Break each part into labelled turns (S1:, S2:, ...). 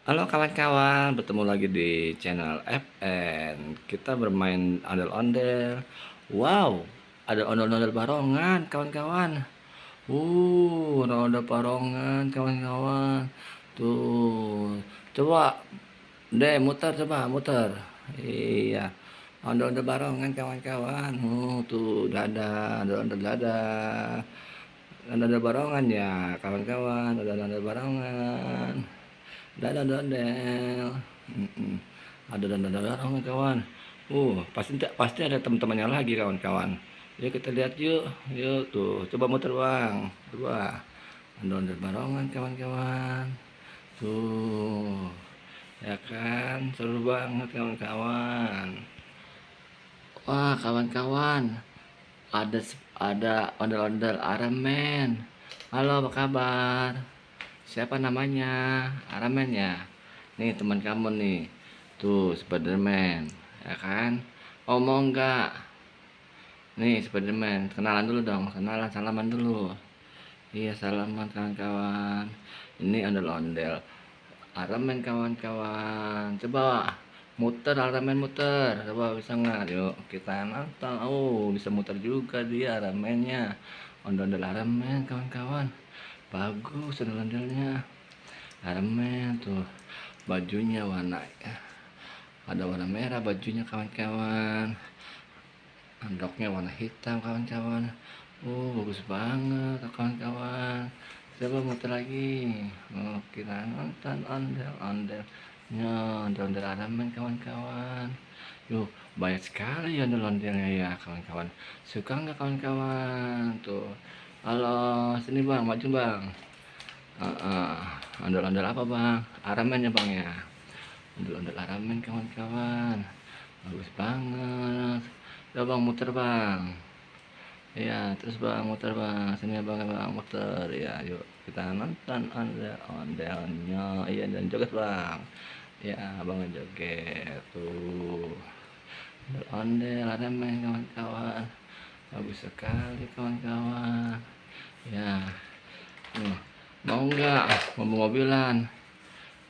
S1: Halo kawan-kawan, bertemu lagi di channel FN. Kita bermain ondel-ondel. Wow, ada ondel-ondel barongan kawan-kawan. Ondel barongan kawan-kawan. Tuh, coba deh muter, coba muter. Iya, ondel-ondel barongan kawan-kawan. Tuh, dadah, ondel-ondel dadah. Ondel-ondel barongan ya kawan-kawan, ondel-ondel barongan. Dadah dodel, ada dodel oh kawan. Pasti ada teman-temannya lagi kawan-kawan. Yuk kita lihat yuk tuh, coba muter bang, coba. Ondel barongan kawan-kawan. Tuh, ya kan, seru banget kawan-kawan. Wah kawan-kawan, ada ondel-ondel Aramen. Halo, apa kabar? Siapa namanya? Aramen ya. Nih teman kamu nih. Tuh Spiderman, ya kan? Oh mau nggak? Nih Spiderman, kenalan dulu dong. Kenalan, salaman dulu. Iya salaman kawan-kawan. Ini ondel-ondel Aramen kawan-kawan. Coba muter Aramen muter. Coba bisa nggak? Yuk kita nonton. Oh bisa muter juga dia Aramennya. Ondel-ondel Aramen kawan-kawan. Bagus ondel-ondelnya. Aramen tuh bajunya warna ada warna merah bajunya kawan-kawan, andoknya warna hitam kawan-kawan. Bagus banget kawan-kawan. Coba muter lagi. Kita nonton ondel-ondelnya, ondel-ondel Aramen kawan-kawan. Yuk banyak sekali ondel-ondelnya ya kawan-kawan. Suka nggak kawan-kawan? Tuh, halo sini bang, maju bang. Ondel-ondel apa bang? Aramen ya bang ya. Ondel-ondel Aramen kawan-kawan. Bagus banget. Coba bang muter bang. Iya terus bang muter bang. Sini ya bang muter ya. Yuk kita nonton ondel-ondelnya. Iya dan joget bang. Ya bang joget tuh. Ondel-ondel Aramen kawan-kawan. Bagus sekali kawan-kawan. Ya. Mau nggak mobil-mobilan?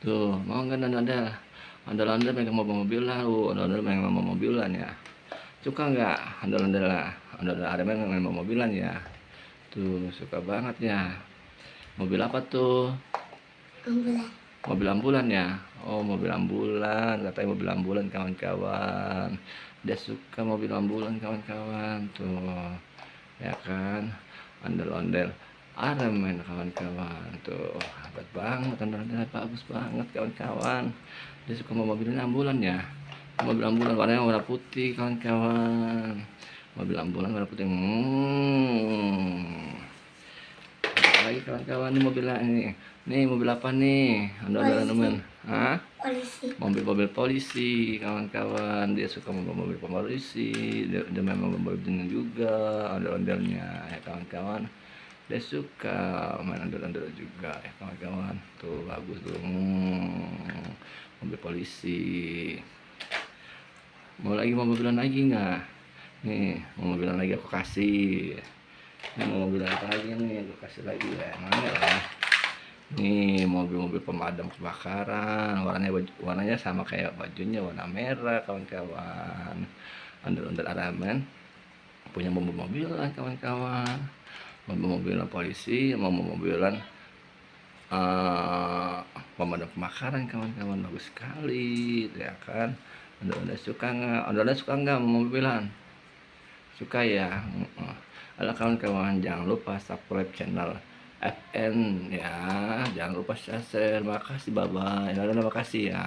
S1: Tuh, mau nggak ondel-ondel? Ondel-ondel megang mobil-mobilan, ondel-ondel megang mobil-mobilan ya. Suka nggak ondel-ondel lah? Ondel-ondel Aramen megang mobil-mobilan ya. Tuh, suka banget ya. Mobil apa tuh?
S2: Ambulan.
S1: Mobil ambulan ya. Oh, mobil ambulan, katanya mobil ambulan kawan-kawan. Dia suka mobil ambulan kawan-kawan tuh. Ya kan? Ondel-ondel Aramen kawan-kawan tuh, hebat banget ondel-ondel, bagus banget kawan-kawan. Dia suka mau mobil ambulan ya. Mobil ambulan warnanya warna putih kawan-kawan. Mobil ambulan warna putih. Lagi kawan-kawan, ini mobil ini. Nih mobil apa nih? Ondel-ondel Aramen. Hah?
S2: Polisi.
S1: Mobil-mobil polisi kawan-kawan. Dia suka mobil polisi. Dia memang mobil juga ondel-ondelnya ya kawan-kawan. Dia suka main ondel-ondel juga ya kawan-kawan. Tuh bagus tuh. Mobil polisi. Mau mobilan lagi nggak? Nih mau mobilan lagi aku kasih. Ini mau mobilan apa lagi nih? Aku kasih lagi ya. Mana ya? Nih mobil-mobil pemadam kebakaran. Warnanya sama kayak bajunya, warna merah kawan-kawan. Ondel-ondel Aramen punya mobil-mobilan kawan-kawan. Mobil-mobilan polisi, mobil-mobilan pemadam kebakaran kawan-kawan. Bagus sekali ya kan. Ondel-ondel suka nggak? Ondel-ondel suka nggak mobilan? Suka ya. Halo kawan-kawan, jangan lupa subscribe channel FN ya, jangan lupa share. Makasih, bye bye. Terima kasih ya.